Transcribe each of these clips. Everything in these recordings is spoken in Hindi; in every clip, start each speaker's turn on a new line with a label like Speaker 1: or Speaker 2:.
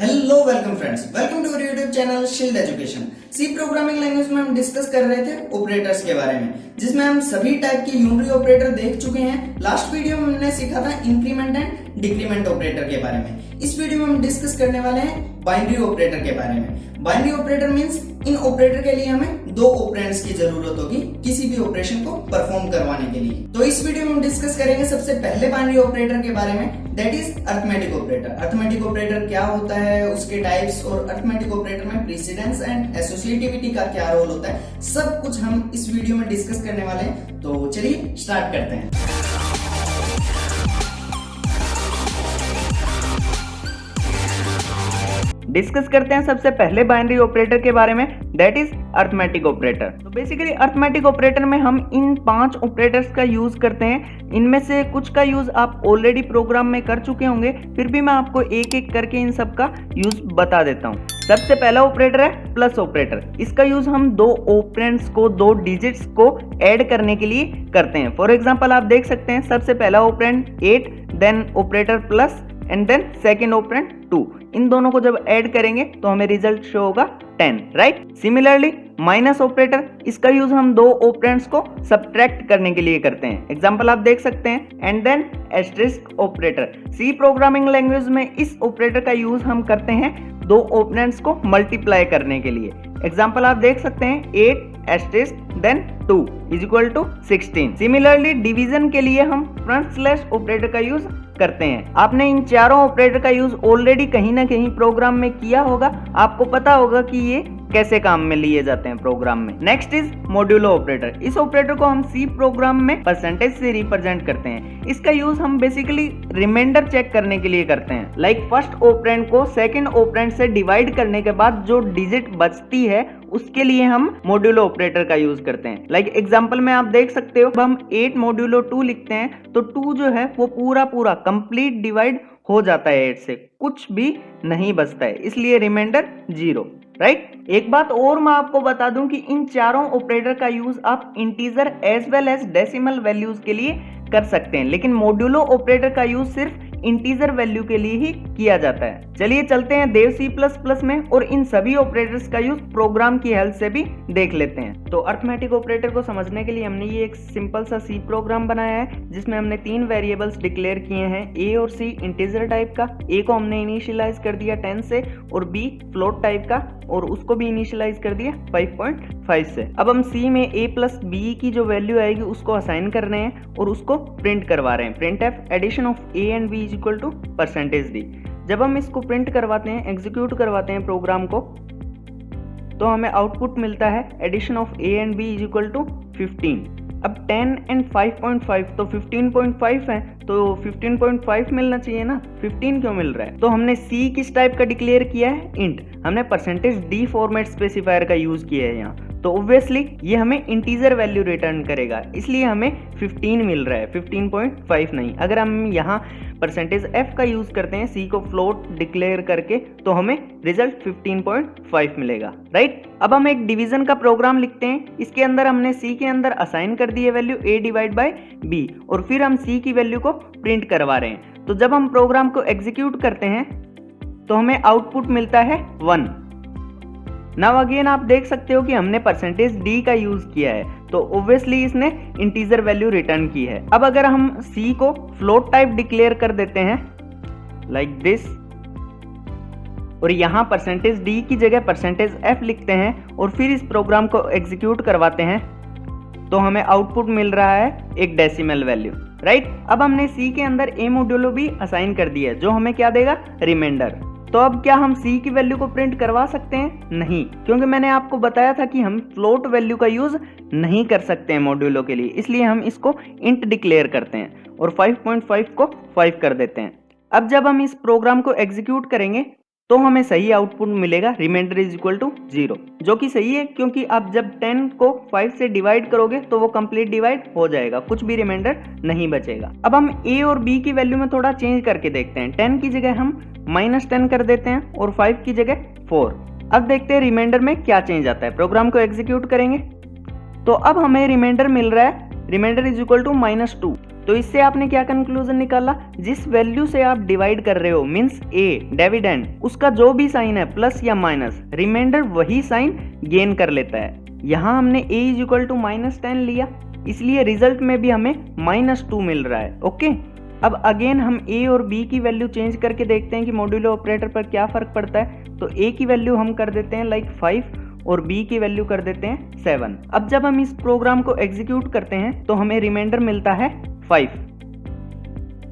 Speaker 1: Hello welcome friends, welcome to YouTube channel shield education. C programming language में हम डिस्कस कर रहे थे ऑपरेटर्स के बारे में, जिसमें हम सभी टाइप की यूनरी ऑपरेटर देख चुके हैं। लास्ट वीडियो में हमने सीखा था इंक्रीमेंट एंड डिक्रीमेंट ऑपरेटर के बारे में। इस वीडियो में हम डिस्कस करने वाले हैं बाइनरी ऑपरेटर के बारे में। बाइनरी ऑपरेटर मींस इन ऑपरेटर के लिए हमें दो ऑपरेंड्स की जरूरत होगी किसी भी ऑपरेशन को परफॉर्म करवाने के लिए। तो इस वीडियो में हम डिस्कस करेंगे सबसे पहले बाइनरी ऑपरेटर के बारे में, that is arithmetic operator. Arithmetic operator क्या होता है, उसके टाइप्स, और अरिथमेटिक ऑपरेटर में प्रीसिडेंस एंड एसोसिएटिविटी का क्या रोल होता है, सब कुछ हम इस वीडियो में डिस्कस करने वाले हैं। तो चलिए स्टार्ट करते हैं।
Speaker 2: डिस्कस करते हैं सबसे पहले बाइनरी ऑपरेटर के बारे में, दैट इज अरिथमेटिक ऑपरेटर। तो बेसिकली अरिथमेटिक ऑपरेटर में हम इन 5 ऑपरेटर्स का यूज करते हैं। इनमें से कुछ का यूज आप ऑलरेडी प्रोग्राम में कर चुके होंगे, फिर भी मैं आपको एक एक करके इन सब का यूज बता देता हूँ। सबसे पहला ऑपरेटर है प्लस ऑपरेटर। इसका यूज हम दो ऑपरेंड्स को, दो डिजिट्स को ऐड करने के लिए करते हैं। फॉर एग्जाम्पल आप देख सकते हैं, सबसे पहला operand 8, then operator plus and then second operand 2। इन दोनों को जब ऐड करेंगे तो हमें रिजल्ट शो होगा 10, राइट। सिमिलरली माइनस ऑपरेटर, इसका यूज हम दो ऑपरेंड्स को सब्ट्रैक्ट करने के लिए करते हैं। एग्जांपल आप देख सकते हैं, and then asterisk operator. C programming language में इस ऑपरेटर का यूज हम करते हैं दो ऑपरेंड्स को मल्टीप्लाई करने के लिए। एग्जांपल आप देख सकते हैं, 8 asterisk then 2 is equal to 16। Similarly division के लिए हम फ्रंट स्लैश ऑपरेटर का यूज करते हैं। आपने इन चारों ऑपरेटर का यूज ऑलरेडी कहीं ना कहीं प्रोग्राम में किया होगा, आपको पता होगा कि ये कैसे काम में लिए जाते हैं प्रोग्राम में। Next is modulo operator. इस ऑपरेटर को हम सी प्रोग्राम में परसेंटेज से रिप्रेजेंट करते हैं। इसका यूज हम बेसिकली रिमाइंडर चेक करने के लिए करते हैं। लाइक फर्स्ट ऑपरेंड को सेकंड ऑपरेंड से डिवाइड करने के बाद जो डिजिट बचती है उसके लिए हम मॉड्यूलो ऑपरेटर का यूज करते हैं। लाइक एग्जांपल में आप देख सकते हो, जब हम 8 मॉड्यूलो 2 लिखते हैं तो 2 जो है वो पूरा कंप्लीट डिवाइड हो जाता है 8 से, कुछ भी नहीं बचता है, इसलिए रिमाइंडर 0, राइट। एक बात और मैं आपको बता दूं कि इन चारों ऑपरेटर का यूज आप integer as well as decimal values के लिए कर सकते हैं, लेकिन मॉड्यूलो ऑपरेटर का यूज सिर्फ इंटीजर वैल्यू के लिए ही किया जाता है। चलिए चलते हैं देव C++ में और इन सभी ऑपरेटर्स का यूज प्रोग्राम की हेल्प से भी देख लेते हैं। तो अरिथमेटिक ऑपरेटर को समझने के लिए हमने ये एक सिंपल सा सी प्रोग्राम बनाया है, जिसमें हमने 3 वेरिएबल्स डिक्लेयर किए हैं, ए और सी इंटीजर टाइप का। ए को हमने इनिशियलाइज कर दिया 10 से, और बी फ्लोट टाइप का, और उसको भी इनिशियलाइज कर दिया 5.5 से। अब हम सी में a प्लस बी की जो वैल्यू आएगी उसको असाइन कर रहे हैं और उसको प्रिंट करवा रहे हैं। Print F addition of a and b is equal to %d। जब हम इसको प्रिंट करवाते हैं, एग्जीक्यूट करवाते हैं प्रोग्राम को, तो हमें आउटपुट मिलता है addition of a and b is equal to 15। अब 10 एंड 5.5 तो 15.5 है, तो 15.5 मिलना चाहिए ना, 15 क्यों मिल रहा है? तो हमने C किस टाइप का डिक्लेयर किया है? इंट। हमने %d फॉर्मेट स्पेसिफायर का यूज किया है यहाँ, तो ऑब्वियसली ये हमें इंटीजर वैल्यू रिटर्न करेगा, इसलिए हमें 15 मिल रहा है, 15.5 नहीं। अगर हम यहाँ %f का यूज करते हैं C को फ्लोट डिक्लेयर करके, तो हमें रिजल्ट 15.5 मिलेगा, राइट। अब हम एक डिवीजन का प्रोग्राम लिखते हैं। इसके अंदर हमने C के अंदर असाइन कर दी है value a divide by b, और फिर हम C की वैल्यू को प्रिंट करवा रहे हैं। तो जब हम प्रोग्राम को एग्जीक्यूट करते हैं तो हमें आउटपुट मिलता है 1। नाउ अगेन आप देख सकते हो कि हमने %d का यूज किया है, तो ऑब्वियसली इसने इंटीजर वैल्यू रिटर्न की है। अब अगर हम C को फ्लोट टाइप डिक्लेयर कर देते हैं लाइक दिस, और यहाँ %d की जगह %f लिखते हैं और फिर इस प्रोग्राम को एग्जीक्यूट करवाते हैं, तो हमें आउटपुट मिल रहा है एक डेसिमल वैल्यू, राइट। अब हमने C के अंदर a मॉड्यूलो भी असाइन कर दिया है, जो हमें क्या देगा? रिमाइंडर। तो अब क्या हम C की वैल्यू को प्रिंट करवा सकते हैं? नहीं, क्योंकि मैंने आपको बताया था कि हम फ्लोट वैल्यू का यूज नहीं कर सकते हैं मॉड्यूलो के लिए, इसलिए हम इसको इंट डिक्लेयर करते हैं और 5.5 को 5 कर देते हैं। अब जब हम इस प्रोग्राम को एग्जीक्यूट करेंगे तो हमें सही आउटपुट मिलेगा, रिमाइंडर इज इक्वल टू 0, जो कि सही है, क्योंकि आप जब 10 को 5 से डिवाइड करोगे तो वो कंप्लीट डिवाइड हो जाएगा, कुछ भी रिमाइंडर नहीं बचेगा। अब हम a और b की वैल्यू में थोड़ा चेंज करके देखते हैं। 10 की जगह हम -10 कर देते हैं और 5 की जगह 4। अब देखते हैं रिमाइंडर में क्या चेंज आता है। प्रोग्राम को एग्जीक्यूट करेंगे तो अब हमें रिमाइंडर मिल रहा है, रिमाइंडर इज इक्वल टू -2। तो इससे आपने क्या कंक्लूजन निकाला, जिस वैल्यू से आप डिवाइड कर रहे हो मींस ए डिविडेंड, उसका जो भी साइन है प्लस या माइनस, रिमाइंडर वही साइन गेन कर लेता है। यहाँ हमने a इज इक्वल टू -10 लिया, इसलिए रिजल्ट में भी हमें -2 मिल रहा है। ओके, अब अगेन हम a और b की वैल्यू चेंज करके देखते हैं कि मॉड्यूलो ऑपरेटर पर क्या फर्क पड़ता है। तो a की वैल्यू हम कर देते हैं लाइक 5 और b की वैल्यू कर देते हैं 7। अब जब हम इस प्रोग्राम को एग्जीक्यूट करते हैं तो हमें रिमाइंडर मिलता है 5,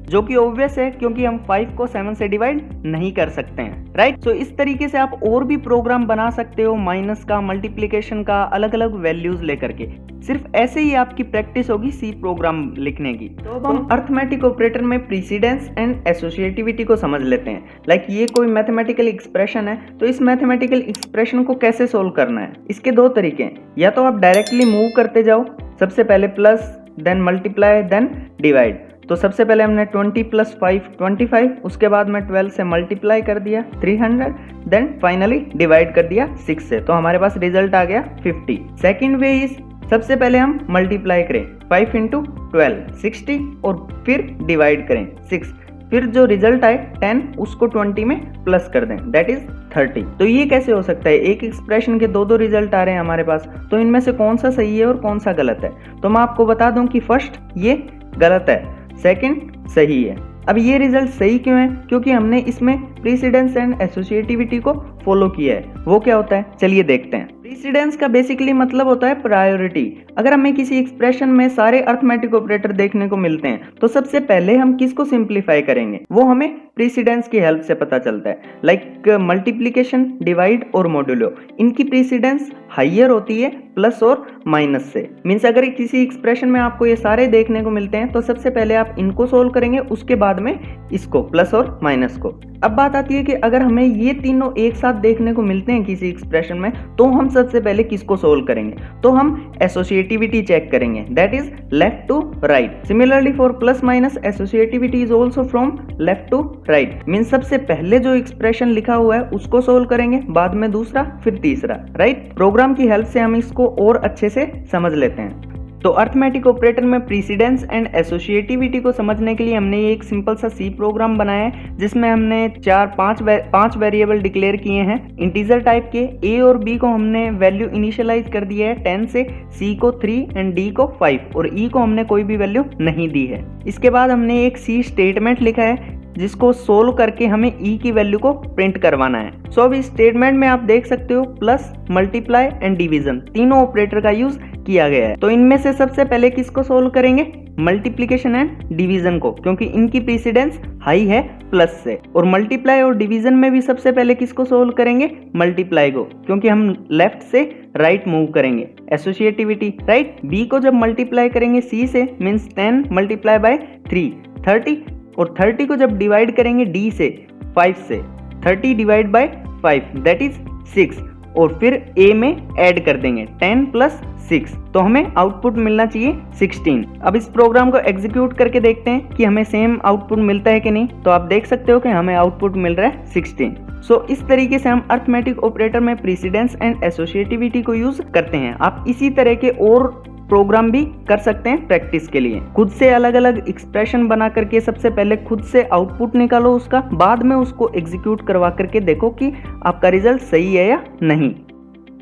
Speaker 2: जो कि ऑब्वियस है क्योंकि हम 5 को 7 से डिवाइड नहीं कर सकते हैं, राइट। सो इस तरीके से आप और भी प्रोग्राम बना सकते हो, माइनस का, मल्टीप्लिकेशन का, अलग अलग वैल्यूज लेकर के। सिर्फ ऐसे ही आपकी प्रैक्टिस होगी सी प्रोग्राम लिखने की। तो अब हम अर्थमेटिक ऑपरेटर में प्रीसीडेंस एंड एसोसिएटिविटी को समझ लेते हैं। लाइक ये कोई मैथमेटिकल एक्सप्रेशन है, तो इस मैथमेटिकल एक्सप्रेशन को कैसे सोल्व करना है, इसके दो तरीके हैं। या तो आप डायरेक्टली मूव करते जाओ, सबसे पहले plus, then multiply, then divide. तो सबसे पहले हमने 20 + 5 25, उसके बाद में 12 से मल्टीप्लाई कर दिया 300, देन फाइनली डिवाइड कर दिया 6 से, तो हमारे पास रिजल्ट आ गया 50। सेकेंड वे इज, सबसे पहले हम मल्टीप्लाई करें 5 × 12 60 और फिर डिवाइड करें 6, फिर जो रिजल्ट आए 10 उसको 20 में प्लस कर दें, दैट इज 30। तो ये कैसे हो सकता है, एक एक्सप्रेशन के दो रिजल्ट आ रहे हैं हमारे पास, तो इनमें से कौन सा सही है और कौन सा गलत है। तो मैं आपको बता दूं कि फर्स्ट ये गलत है, सेकंड सही है। अब ये रिजल्ट सही क्यों है, क्योंकि हमने इसमें प्रीसीडेंस एंड एसोसिएटिविटी को फॉलो किया है। वो क्या होता है, चलिए देखते हैं। प्रीसीडेंस का बेसिकली मतलब होता है प्रायोरिटी। अगर हमें किसी एक्सप्रेशन में सारे अर्थमेटिक ऑपरेटर देखने को मिलते हैं तो सबसे पहले हम किसको सिंप्लीफाई करेंगे, वो हमें प्रीसीडेंस की हेल्प से पता चलता है। लाइक मल्टीप्लिकेशन, डिवाइड और मॉड्यूलो, इनकी प्रीसीडेंस हाइयर होती है प्लस और माइनस से। मीन्स अगर किसी एक्सप्रेशन में आपको ये सारे देखने को मिलते हैं तो सबसे पहले आप इनको सोल्व करेंगे, उसके बाद में इसको, प्लस और माइनस को। अब बात आती है कि अगर हमें ये तीनों एक साथ देखने को मिलते हैं किसी एक्सप्रेशन में, तो हम सबसे पहले किसको सोल्व करेंगे, तो हम एसोसिएटिविटी चेक करेंगे, that is left to right. Similarly for plus minus, associativity is also from left to right. Means सबसे पहले जो एक्सप्रेशन लिखा हुआ है उसको सोल्व करेंगे, बाद में दूसरा, फिर तीसरा, राइट। प्रोग्राम की हेल्प से हम इसको और अच्छे से समझ लेते हैं। तो अर्थमेटिक ऑपरेटर में प्रीसीडेंस एंड एसोसिएटिविटी को समझने के लिए हमने एक सिंपल सा सी प्रोग्राम बनाया है, जिसमें हमने 5 वेरिएबल डिक्लेयर किए हैं इंटीजर टाइप के। ए और बी को हमने वैल्यू इनिशियलाइज कर दिया है 10 से, सी को 3 एंड डी को 5 और ई को हमने कोई भी वैल्यू नहीं दी है। इसके बाद हमने एक सी स्टेटमेंट लिखा है जिसको सोल्व करके हमें ई की वैल्यू को प्रिंट करवाना है। सो अब इस स्टेटमेंट में आप देख सकते हो प्लस, मल्टीप्लाई एंड डिवीजन तीनों ऑपरेटर का यूज किया गया है। तो इनमें से सबसे पहले किसको सोल्व करेंगे, मल्टीप्लिकेशन एंड डिवीजन को, क्योंकि इनकी प्रीसीडेंस हाई है प्लस से। और मल्टीप्लाई और डिवीजन में भी सबसे पहले किसको सोल्व करेंगे, मल्टीप्लाई को, क्योंकि हम लेफ्ट से राइट मूव करेंगे, एसोसिएटिविटी, राइट। बी को जब मल्टीप्लाई करेंगे सी से, मीन्स 10 मल्टीप्लाई बाय 3 30, और 30 को जब डिवाइड करेंगे डी से, 5 से, 30 डिवाइड बाय 5 दैट इज 6, और फिर ए में ऐड कर देंगे 10 + 6, तो हमें आउटपुट मिलना चाहिए 16। अब इस प्रोग्राम को एग्जीक्यूट करके देखते हैं कि हमें सेम आउटपुट मिलता है कि नहीं। तो आप देख सकते हो कि हमें आउटपुट मिल रहा है 16। सो इस तरीके से हम अर्थमेटिक ऑपरेटर में प्रीसीडेंस एंड एसोसिएटिविटी को यूज करते हैं। आप इसी तरह के और प्रोग्राम भी कर सकते हैं प्रैक्टिस के लिए। खुद से अलग अलग एक्सप्रेशन बना करके सबसे पहले खुद से आउटपुट निकालो उसका, बाद में उसको एग्जीक्यूट करवा करके देखो कि आपका रिजल्ट सही है या नहीं।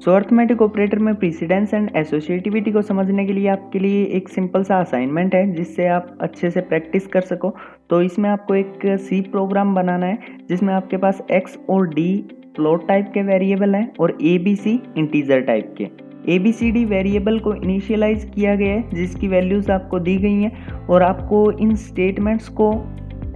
Speaker 2: सो अर्थमेटिक ऑपरेटर में प्रीसीडेंस एंड एसोसिएटिविटी को समझने के लिए आपके लिए एक सिंपल सा असाइनमेंट है जिससे आप अच्छे से प्रैक्टिस कर सको। तो इसमें आपको एक सी प्रोग्राम बनाना है जिसमें आपके पास एक्स और डी फ्लोट टाइप के वेरिएबल हैं और A B C integer type के। ABCD वेरिएबल को इनिशियलाइज किया गया है जिसकी वैल्यूज़ आपको दी गई हैं और आपको इन स्टेटमेंट्स को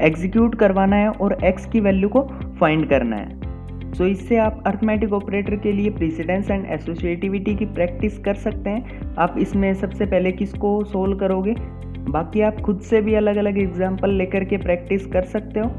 Speaker 2: एग्जीक्यूट करवाना है और x की वैल्यू को फाइंड करना है। सो इससे आप अर्थमेटिक ऑपरेटर के लिए प्रीसीडेंस एंड एसोसिएटिविटी की प्रैक्टिस कर सकते हैं। आप इसमें सबसे पहले किसको सोल्व करोगे, बाकी आप खुद से भी अलग अलग एग्जाम्पल लेकर के प्रैक्टिस कर सकते हो।